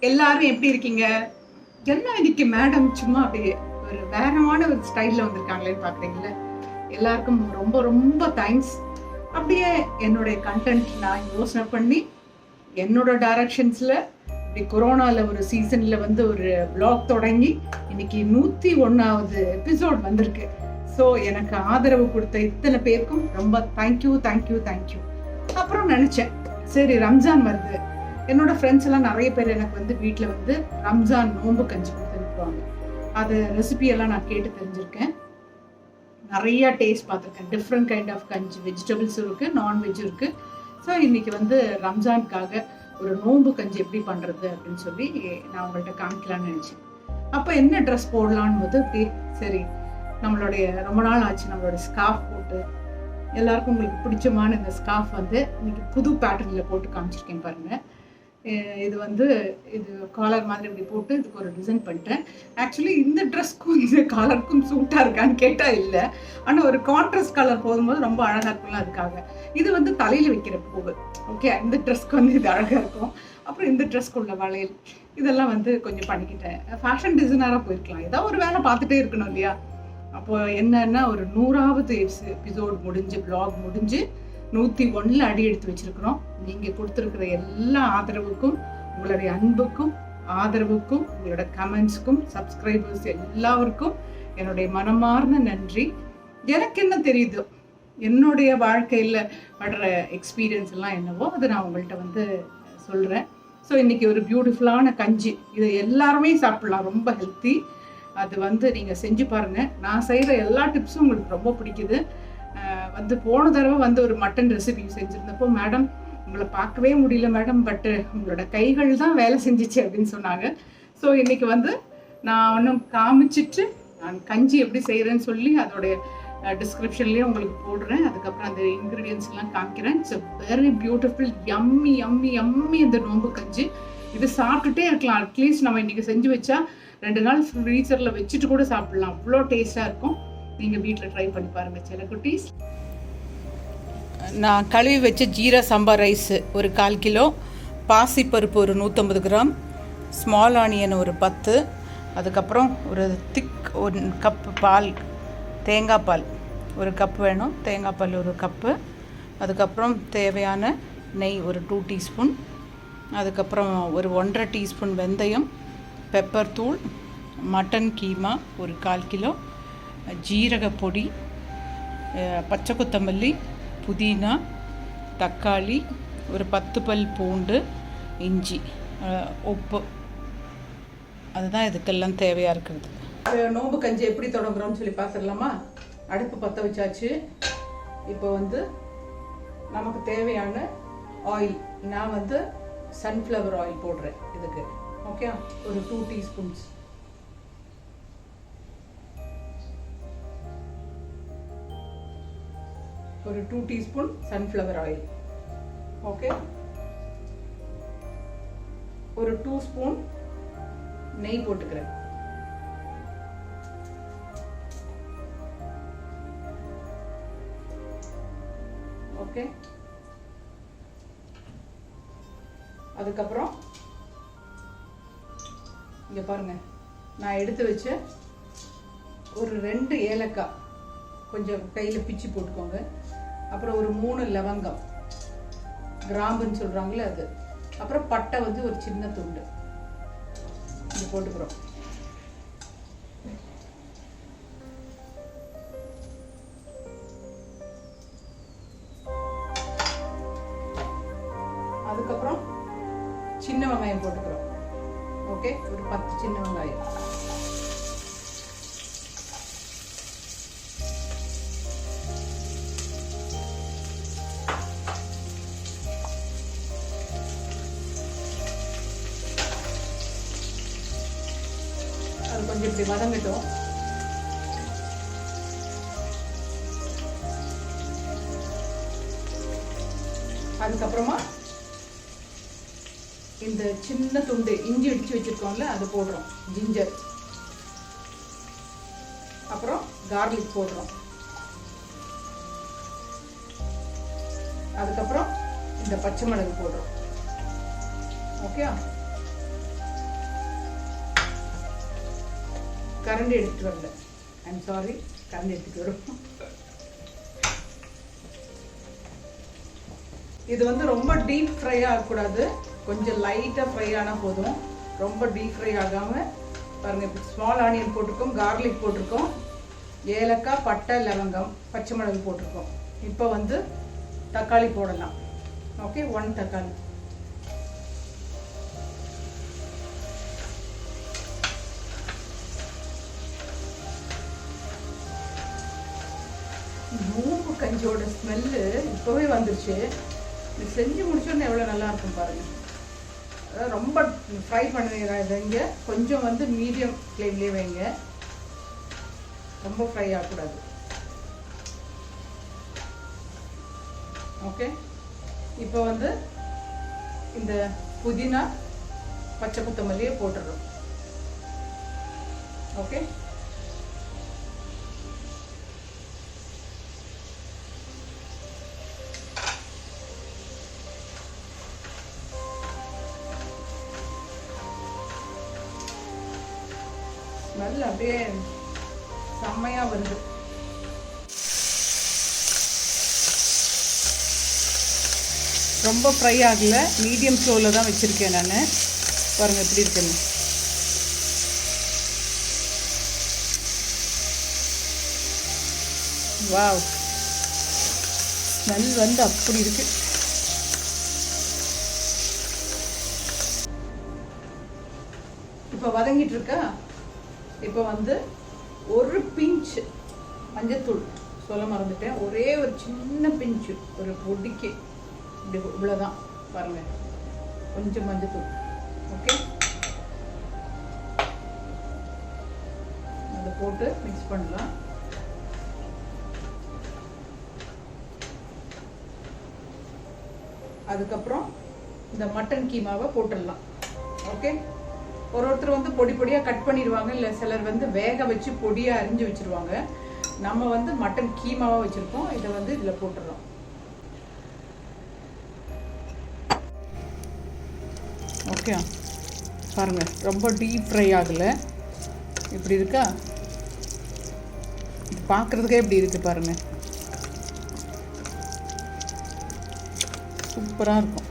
எல்லாரும் எப்படி இருக்கீங்க? என்ன இன்னைக்கு மேடம் சும்மா அப்படியே ஒரு வேறமான ஒரு ஸ்டைல்ல வந்திருக்காங்களேன்னு பாக்குறீங்களா? எல்லாருக்கும் ரொம்ப ரொம்ப தேங்க்ஸ். அப்படியே என்னுடைய கண்டென்ட் நான் யோசனை பண்ணி என்னோட டைரக்ஷன்ஸ்ல இப்படி கொரோனால ஒரு சீசன்ல வந்து ஒரு வ்ளாக் தொடங்கி இன்னைக்கு 101வது எபிசோட் வந்திருக்கு. ஸோ எனக்கு ஆதரவு கொடுத்த இத்தனை பேருக்கும் ரொம்ப தேங்க்யூ தேங்க்யூ தேங்க்யூ. அப்புறம் நினைச்சேன், சரி ரம்ஜான் வருது, என்னோட ஃப்ரெண்ட்ஸ் எல்லாம் நிறைய பேர் எனக்கு வந்து வீட்டில் வந்து ரம்ஜான் நோம்பு கஞ்சி கொடுத்து அனுப்புவாங்க. அது ரெசிபியெல்லாம் நான் கேட்டு தெரிஞ்சிருக்கேன், நிறைய டேஸ்ட் பார்த்துருக்கேன். டிஃப்ரெண்ட் கைண்ட் ஆஃப் கஞ்சி, வெஜிடபிள்ஸும் இருக்குது, நான்வெஜ் இருக்குது. ஸோ இன்னைக்கு வந்து ரம்ஜானுக்காக ஒரு நோம்பு கஞ்சி எப்படி பண்ணுறது அப்படின்னு சொல்லி நான் உங்கள்கிட்ட காமிக்கலான்னு நினச்சேன். அப்போ என்ன ட்ரெஸ் போடலான்னு போது அப்படி சரி நம்மளுடைய ரொம்ப நாள் ஆச்சு நம்மளோட ஸ்கார்ஃப் போட்டு, எல்லாருக்கும் உங்களுக்கு பிடிச்சமான இந்த ஸ்கார்ஃப் வந்து இன்னைக்கு புது பேட்டர்னில் போட்டு காமிச்சிருக்கேன் பாருங்கள். இது வந்து இது காலர் மாதிரி இப்படி போட்டு இதுக்கு ஒரு டிசைன் பண்ணிட்டேன். ஆக்சுவலி இந்த ட்ரெஸ்க்கும் இந்த காலருக்கும் சூட்டாக இருக்கான்னு கேட்டால் இல்லை, ஆனால் ஒரு கான்ட்ராஸ்ட் கலர் போகும்போது ரொம்ப அழகாக இருக்கும்லாம் அதுக்காக. இது வந்து தலையில் வைக்கிற பூவு. ஓகே, இந்த ட்ரெஸ்க்கு வந்து இது அழகாக இருக்கும். அப்புறம் இந்த ட்ரெஸ்க்கு உள்ள வளையல் இதெல்லாம் வந்து கொஞ்சம் பண்ணிக்கிட்டேன். ஃபேஷன் டிசைனராக போயிருக்கலாம், ஏதாவது ஒரு வேலை பார்த்துட்டே இருக்கணும் இல்லையா? அப்போ என்னன்னா ஒரு 100வது எபிசோட் முடிஞ்சு வ்ளாக் முடிஞ்சு 101ல் அடி எடுத்து வச்சிருக்கிறோம். நீங்க கொடுத்துருக்கிற எல்லா ஆதரவுக்கும், உங்களுடைய அன்புக்கும் ஆதரவுக்கும், உங்களோட கமெண்ட்ஸுக்கும், சப்ஸ்கிரைபர்ஸ் எல்லாருக்கும் என்னுடைய மனமார்ந்த நன்றி. எனக்கு என்ன தெரியுதோ, என்னுடைய வாழ்க்கையில் படுற எக்ஸ்பீரியன்ஸ் எல்லாம் என்னவோ அதை நான் உங்கள்கிட்ட வந்து சொல்கிறேன். ஸோ இன்னைக்கு ஒரு பியூட்டிஃபுல்லான கஞ்சி, இதை எல்லாருமே சாப்பிடலாம், ரொம்ப ஹெல்த்தி. அது வந்து நீங்கள் செஞ்சு பாருங்கள். நான் செய்கிற எல்லா டிப்ஸும் உங்களுக்கு ரொம்ப பிடிக்குது. வந்து போன தடவை வந்து ஒரு மட்டன் ரெசிபி செஞ்சுருந்தப்போ, மேடம் உங்களை பார்க்கவே முடியல மேடம், பட்டு உங்களோட கைகள் தான் வேலை செஞ்சிச்சு அப்படின்னு சொன்னாங்க. ஸோ இன்றைக்கி வந்து நான் ஒன்றும் காமிச்சிட்டு நான் கஞ்சி எப்படி செய்கிறேன்னு சொல்லி அதோடைய டிஸ்கிரிப்ஷன்லேயே உங்களுக்கு போடுறேன். அதுக்கப்புறம் அந்த இன்க்ரீடியன்ஸ்லாம் காமிக்கிறேன். It's very beautiful, yummy yummy yummy இந்த நோம்பு கஞ்சி. இது சாப்பிட்டுட்டே இருக்கலாம். அட்லீஸ்ட் நம்ம இன்றைக்கி செஞ்சு வச்சா 2 நாள் ஃப்ரீசரில் வச்சுட்டு கூட சாப்பிடலாம், அவ்வளோ டேஸ்ட்டாக இருக்கும். நீங்கள் வீட்டில் ட்ரை பண்ணி பாருங்கள் சில குட்டீஸ். நான் கழுவி வச்ச ஜீரா சம்பா ரைஸு ஒரு 1/4 கிலோ, பாசிப்பருப்பு ஒரு 150 கிராம், ஸ்மால் ஆனியன் ஒரு 10, அதுக்கப்புறம் ஒரு திக் 1 கப்பு பால், தேங்காய் பால் 1 கப் வேணும், தேங்காய் பால் 1 கப்பு, அதுக்கப்புறம் தேவையான நெய் ஒரு 2 டீஸ்பூன், அதுக்கப்புறம் ஒரு 1.5 டீஸ்பூன் வெந்தயம், பெப்பர் தூள், மட்டன் கீமா ஒரு 1/4 கிலோ, ஜீரக பொடி, பச்சை கொத்தமல்லி, புதினா, தக்காளி, ஒரு 10 பல் பூண்டு, இஞ்சி, உப்பு. அதுதான் இதுக்கெல்லாம் தேவையாக இருக்கிறது. நோம்பு கஞ்சி எப்படி தொடங்குறோம்னு சொல்லி பார்த்துடலாமா? அடுப்பு பற்ற வச்சாச்சு. இப்போ வந்து நமக்கு தேவையான ஆயில், நான் வந்து சன்ஃப்ளவர் ஆயில் போடுறேன் இதுக்கு. ஓகே, ஒரு 2 டீஸ்பூன்ஸ். ஒரு 2 டீஸ்பூன் சன்ஃப்ளவர் ஆயில். ஓகே, ஒரு 2 ஸ்பூன் நெய் போட்டுக்கிறேன். ஓகே, அதுக்கப்புறம் இங்கே பாருங்கள், நான் எடுத்து வச்ச ஒரு 2 ஏலக்காய் கொஞ்சம் கையில் பிச்சு போட்டுக்கோங்க. அப்புறம் ஒரு 3 லவங்கம், கிராம்புன்னு சொல்கிறாங்களே அது. அப்புறம் பட்டை வந்து ஒரு சின்ன துண்டு இது போட்டுக்கிறோம். அதுக்கப்புறம் சின்ன வெங்காயம் போட்டுக்கிறோம். ஓகே, ஒரு 10 சின்ன வெங்காயம். அது கொஞ்சம் இப்படி வதங்கட்டும். அதுக்கப்புறமா இந்த சின்ன துண்டு இஞ்சி இடிச்சு வச்சிருக்கோம்ல அது போடுறோம், ஜிஞ்சர். அப்புறம் கார்லிக் போடுறோம். அதுக்கப்புறம் இந்த பச்சை மிளகு போடுறோம். ஓகே, கரண்டி எடுத்துட்டு வரல. ஐம் சாரி, கரண்டி எடுத்துட்டு வரும். இது வந்து ரொம்ப டீப் ஃப்ரை ஆகக்கூடாது, கொஞ்சம் லைட்டாக ஃப்ரை ஆனால் போதும். ரொம்ப டீப் ஃப்ரை ஆகாமல் பாருங்கள். இப்போ ஸ்மால் ஆனியன் போட்டிருக்கோம், கார்லிக் போட்டிருக்கோம், ஏலக்காய், பட்டை, லவங்கம், பச்சை மிளகு போட்டிருக்கோம். இப்போ வந்து தக்காளி போடலாம். ஓகே, 1 தக்காளி. நோம்பு கஞ்சியோட ஸ்மெல்லு இப்போவே வந்துருச்சு. இது செஞ்சு முடிச்சோன்னு எவ்வளோ நல்லா இருக்கும் பாருங்கள். அதாவது ரொம்ப ஃப்ரை பண்ணிடுங்க, கொஞ்சம் வந்து மீடியம் ஃப்ளேம்லேயே வைங்க, ரொம்ப ஃப்ரை ஆகக்கூடாது. ஓகே, இப்போ வந்து இந்த புதினா, பச்சை கொத்தமல்லியை போட்டுடுறோம். ஓகே, ஸ்மெல் அப்படியே செம்மையா வருது. ரொம்ப ஃப்ரை ஆகலை, மீடியம் ஸ்லோவில் தான் வச்சுருக்கேன் நான். பாருங்கள் எப்படி இருக்குன்னு. வாவ், ஸ்மெல் வந்து அப்படி இருக்கு. இப்போ வதங்கிட்டு இருக்கா. இப்போ வந்து ஒரு பிஞ்ச் மஞ்சத்தூள் சொல்ல மறந்துட்டேன், ஒரே ஒரு சின்ன பிஞ்சு, ஒரு பொடிக்கு இப்படி இவ்வளோதான் பாருங்கள், கொஞ்சம் மஞ்சத்தூள். ஓகே, அதை போட்டு மிக்ஸ் பண்ணலாம். அதுக்கப்புறம் இந்த மட்டன் கீமாவை போட்டுடலாம். ஓகே, ஒருத்தர் வந்து பொடி பொடியாக கட் பண்ணிடுவாங்க, இல்லை சிலர் வந்து வேக வச்சு பொடியாக அரிஞ்சு வச்சுருவாங்க. நம்ம வந்து மட்டன் கீமாவாக வச்சுருக்கோம். இதை வந்து இதில் போட்டுடுறோம். ஓகே, பாருங்கள் ரொம்ப டீப் ஃப்ரை ஆகலை, இப்படி இருக்கா. பார்க்குறதுக்கே இப்படி இருக்குது பாருங்கள், சூப்பராக இருக்கும்.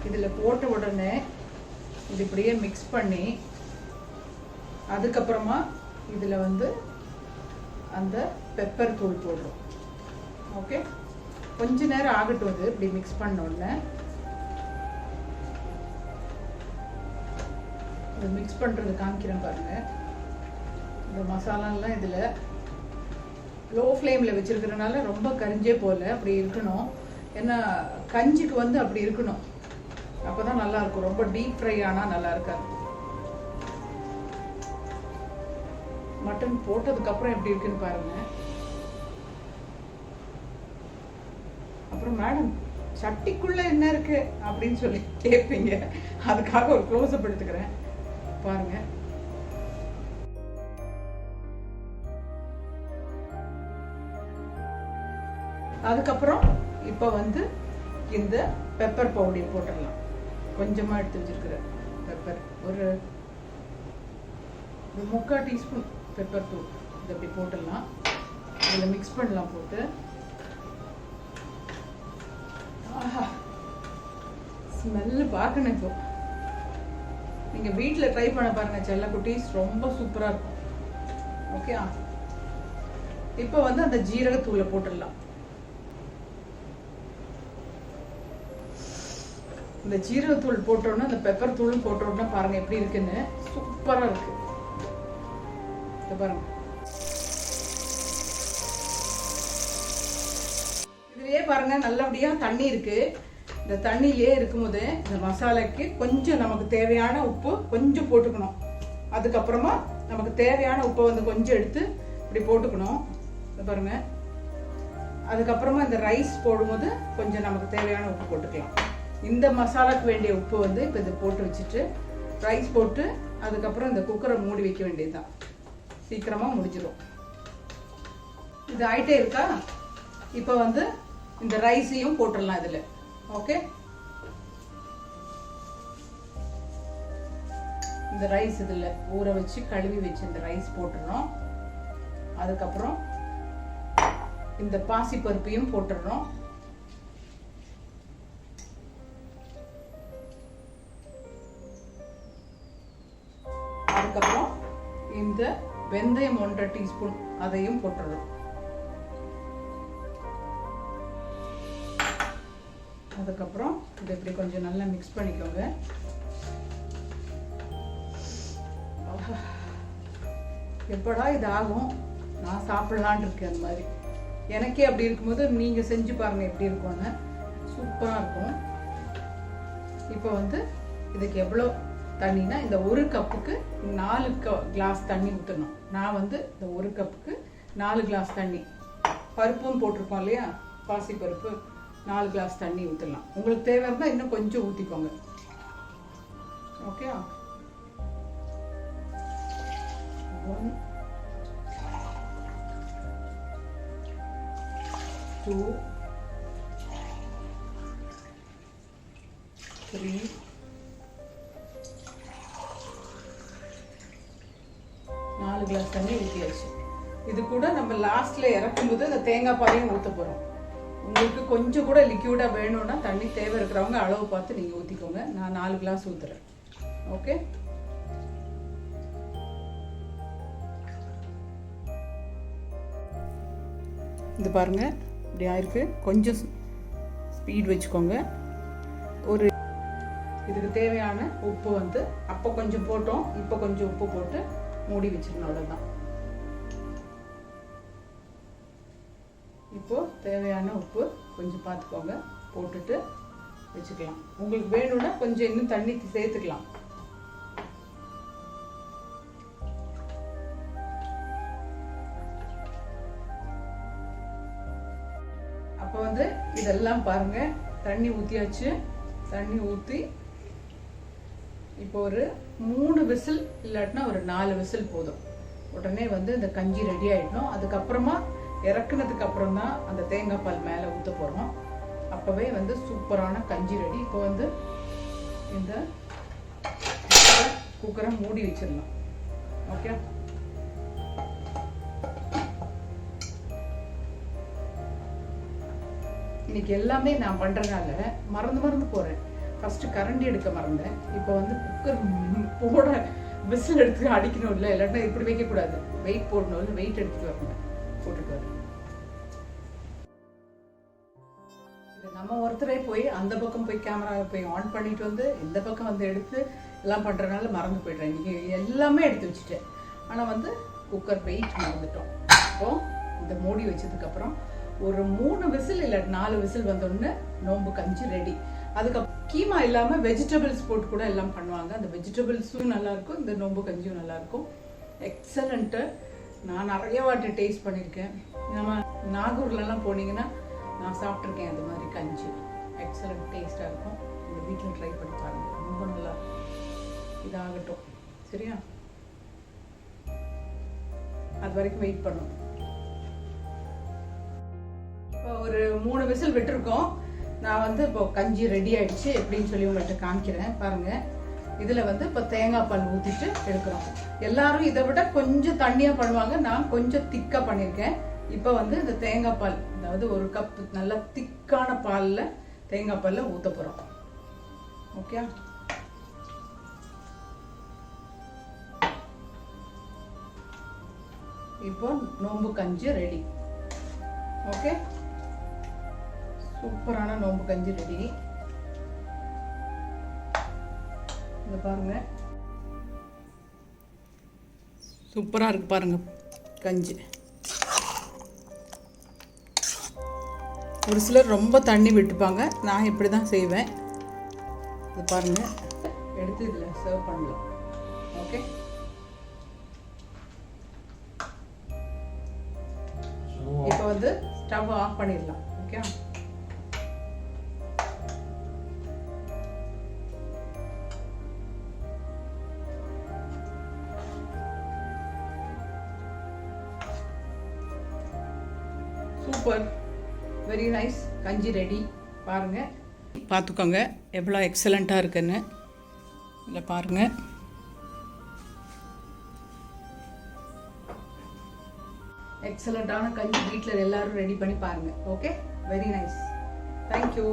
இதில் போட்ட உடனே இது இப்படியே மிக்ஸ் பண்ணி, அதுக்கப்புறமா இதில் வந்து அந்த பெப்பர் தூள் போடுறோம். ஓகே, கொஞ்ச நேரம் ஆகட்டும். இது இப்படி மிக்ஸ் பண்ண உடனே இது மிக்ஸ் பண்ணுறது காமிக்கிறேன் பாருங்கள். இந்த மசாலாலாம் இதில் லோ ஃப்ளேமில் வச்சுருக்கிறதுனால ரொம்ப கரிஞ்சே போகல, அப்படி இருக்கணும். ஏன்னா கஞ்சிக்கு வந்து அப்படி இருக்கணும், அப்போ தான் நல்லாயிருக்கும். ரொம்ப டீப் ஃப்ரை ஆனால் நல்லா இருக்காது. மட்டன் போட்டதுக்கப்புறம் எப்படி இருக்குன்னு பாருங்கள். அப்புறம் மேடம் சட்டிக்குள்ளே என்ன இருக்குது அப்படின்னு சொல்லி கேட்பீங்க, அதுக்காக ஒரு க்ளோஸ்அப் எடுத்துக்கிறேன் பாருங்கள். அதுக்கப்புறம் இப்போ வந்து இந்த பெப்பர் பவுடர் போட்டுடலாம். கொஞ்சமாக எடுத்து வச்சிருக்கிற பெப்பர், ஒரு 3/4 டீஸ்பூன் பெப்பர் தூள் இது அப்படி போட்டுடலாம். இதில் மிக்ஸ் பண்ணலாம். போட்டு ஆஹா, ஸ்மெல்லு பார்க்கணும். இப்போ நீங்கள் வீட்டில் ட்ரை பண்ண பாருங்கள் செல்ல குட்டீஸ், ரொம்ப சூப்பராக இருக்கும். ஓகே, இப்போ வந்து அந்த ஜீரகத்தூளை போட்டுடலாம். இந்த ஜீரகத்தூள் போட்டோன்னா அந்த பெப்பர் தூளும் போட்டோன்னா பாருங்கள் எப்படி இருக்குன்னு, சூப்பராக இருக்கு. இதை பாருங்க, இதுலயே பாருங்க நல்லபடியாக தண்ணி இருக்கு. இந்த தண்ணியிலே இருக்கும்போது இந்த மசாலாக்கு கொஞ்சம் நமக்கு தேவையான உப்பு கொஞ்சம் போட்டுக்கணும். அதுக்கப்புறமா நமக்கு தேவையான உப்பை வந்து கொஞ்சம் எடுத்து இப்படி போட்டுக்கணும். இதை பாருங்க. அதுக்கப்புறமா இந்த ரைஸ் போடும்போது கொஞ்சம் நமக்கு தேவையான உப்பு போட்டுக்கலாம். இந்த மசாலாக்கு வேண்டிய உப்பு வந்து இப்போ இதை போட்டு வச்சுட்டு ரைஸ் போட்டு அதுக்கப்புறம் இந்த குக்கரை மூடி வைக்க வேண்டியதுதான். சீக்கிரமாக முடிஞ்சிடும். இது ஆயிட்டே இருக்கா. இப்போ வந்து இந்த ரைஸையும் போட்டுடலாம் இதில். ஓகே, இந்த ரைஸ் இதில் ஊற வச்சு கழுவி வச்சு இந்த ரைஸ் போட்டுடுறோம். அதுக்கப்புறம் இந்த பாசி பருப்பையும் போட்டுடுறோம். அதுக்கப்புறம் இந்த வெந்தயம் 1.5 டீஸ்பூன் அதையும் போட்டுடுறோம். அதுக்கப்புறம் இதை இப்படி கொஞ்சம் நல்லா மிக்ஸ் பண்ணிக்கோங்க. எப்படா இது ஆகும், நான் சாப்பிடலான் இருக்கேன். அந்த மாதிரி எனக்கே அப்படி இருக்கும்போது நீங்கள் செஞ்சு பாருங்கள் எப்படி இருக்கும்னு. சூப்பராக இருக்கும். இப்போ வந்து இதுக்கு எவ்வளோ தண்ணினா, இந்த 1 கப்புக்கு 4 கிளாஸ் தண்ணி ஊற்றணும். நான் வந்து இந்த 1 கப்புக்கு 4 கிளாஸ் தண்ணி, பருப்பும் போட்டிருக்கோம் இல்லையா, பாசி பருப்பு, 4 கிளாஸ் தண்ணி ஊற்றலாம். உங்களுக்கு தேவை இருந்தால் இன்னும் கொஞ்சம் ஊற்றிக்கோங்க. ஓகே. 1 2 3 4 கிளாஸ் தண்ணி ஊற்றியாச்சு. இது கூட நம்ம லாஸ்ட்ல இறக்கும்போது அந்த தேங்காய் பாலையும் ஊற்ற போகிறோம். உங்களுக்கு கொஞ்சம் கூட லிக்யூடாக வேணும்னா தண்ணி தேவை இருக்கிறவங்க அளவு பார்த்து நீங்கள் ஊற்றிக்கோங்க. நான் 4 கிளாஸ் ஊற்றுறேன். ஓகே. இது பாருங்க இப்படி ஆயிருக்கு. கொஞ்சம் ஸ்பீட் வச்சுக்கோங்க. ஒரு இதுக்கு தேவையான உப்பு வந்து அப்போ கொஞ்சம் போட்டோம், இப்போ கொஞ்சம் உப்பு போட்டு மூடி வச்சிடணும். அவ்வளோதான். இப்போ தேவையான உப்பு கொஞ்சம் பார்த்துக்கோங்க, போட்டுட்டு வச்சுக்கலாம். உங்களுக்கு வேணும்னா கொஞ்சம் இன்னும் தண்ணி சேர்த்துக்கலாம். அப்போ வந்து இதெல்லாம் பாருங்க, தண்ணி ஊற்றியாச்சு. தண்ணி ஊற்றி இப்போ ஒரு 3 விசில் இல்லாட்டினா ஒரு 4 விசில் போதும். உடனே வந்து இந்த கஞ்சி ரெடி ஆகிடணும். அதுக்கப்புறமா இறக்குனதுக்கு அப்புறம் தான் அந்த தேங்காய் பால் மேலே ஊற்ற போகிறோம். அப்போவே வந்து சூப்பரான கஞ்சி ரெடி. இப்போ வந்து இந்த குக்கரை மூடி வச்சிடலாம். ஓகே. இன்னைக்கு எல்லாமே நான் பண்ணுறதுனால மறந்து போகிறேன். ஃபஸ்ட்டு கரண்டி எடுக்க மறந்தேன். இப்போ வந்து குக்கர் போட விசில் எடுத்து அடிக்கணும் இல்லை, இல்லாட்டா இப்படி வைக்கக்கூடாது, வெயிட் போடணும் இல்லை, வெயிட் எடுத்துட்டு வரணும், போட்டுட்டு வரேன். இது நம்ம ஒருத்தரே போய் அந்த பக்கம் போய் கேமராவை போய் ஆன் பண்ணிட்டு வந்து இந்த பக்கம் வந்து எடுத்து எல்லாம் பண்ணுறதுனால மறந்து போய்ட்றேன். இன்றைக்கி எல்லாமே எடுத்து வச்சுட்டேன். ஆனால் வந்து குக்கர் வெயிட் மறந்துட்டோம். இப்போ இந்த மூடி வச்சதுக்கப்புறம் ஒரு 3 விசில் இல்லை 4 விசில் வந்தோடனே நோம்பு கஞ்சி ரெடி. அதுக்கப்புறம் கீமா இல்லாமல் வெஜிடபிள்ஸ் போட்டு கூட எல்லாம் பண்ணுவாங்க. அந்த வெஜிடபிள்ஸும் நல்லாயிருக்கும், இந்த நோம்பு கஞ்சியும் நல்லாயிருக்கும். எக்ஸலண்ட்டு. நான் நிறைய வாட்டி டேஸ்ட் பண்ணியிருக்கேன். நம்ம நாகூர்லலாம் போனீங்கன்னா நான் சாப்பிட்ருக்கேன் அது மாதிரி கஞ்சி. எக்ஸலண்ட் டேஸ்ட்டாக இருக்கும். இந்த வீட்டில் ட்ரை பண்ணி பாருங்கள், ரொம்ப நல்லா இதாகட்டும். சரியா? அது வரைக்கும் வெயிட் பண்ணும். இப்போ ஒரு 3 விசில் விட்டுருக்கோம். நான் வந்து இப்போ கஞ்சி ரெடி ஆயிடுச்சு எப்படின்னு சொல்லி உங்கள்கிட்ட காமிக்கிறேன் பாருங்க. இதில் வந்து இப்போ தேங்காய் பால் ஊற்றிட்டு எடுக்கிறோம். எல்லாரும் இதை விட கொஞ்சம் தண்ணியாக பண்ணுவாங்க, நான் கொஞ்சம் திக்காக பண்ணியிருக்கேன். இப்போ வந்து இந்த தேங்காய் பால், அதாவது 1 கப் நல்ல திக்கான பாலில் தேங்காய் பாலில் ஊற்ற போகிறோம். ஓகே. இப்போ நோம்பு கஞ்சி ரெடி. ஓகே. சூப்பரான நோம்பு கஞ்சி ரெடி. இங்க பாருங்க, சூப்பரா இருக்கு பாருங்க கஞ்சி. ஒரு சிலர் ரொம்ப தண்ணி விட்டுப்பாங்க, நான் இப்படி தான் செய்வேன். இது பாருங்க, எடுத்து இதில் சர்வ் பண்ணலாம். ஓகே. இப்போ வந்து ஸ்டவ் ஆஃப் பண்ணிடலாம். ஓகே. Super, very nice. கஞ்சி ரெடி. பாருங்க, பார்த்துக்கோங்க எவ்வளோ எக்ஸலண்ட்டாக இருக்குன்னு. இதில் பாருங்கள், எக்ஸலண்டான கஞ்சி வீட்டில் எல்லாரும் ரெடி பண்ணி பாருங்க. Okay, very nice, thank you.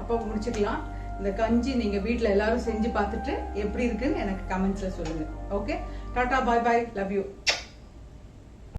அப்போ முடிச்சுக்கலாம். இந்த கஞ்சி நீங்க வீட்டில் எல்லாரும் செஞ்சு பார்த்துட்டு எப்படி இருக்குன்னு எனக்கு கமெண்ட்ஸ்ல சொல்லுங்க. Okay, Tata, bye bye, love you.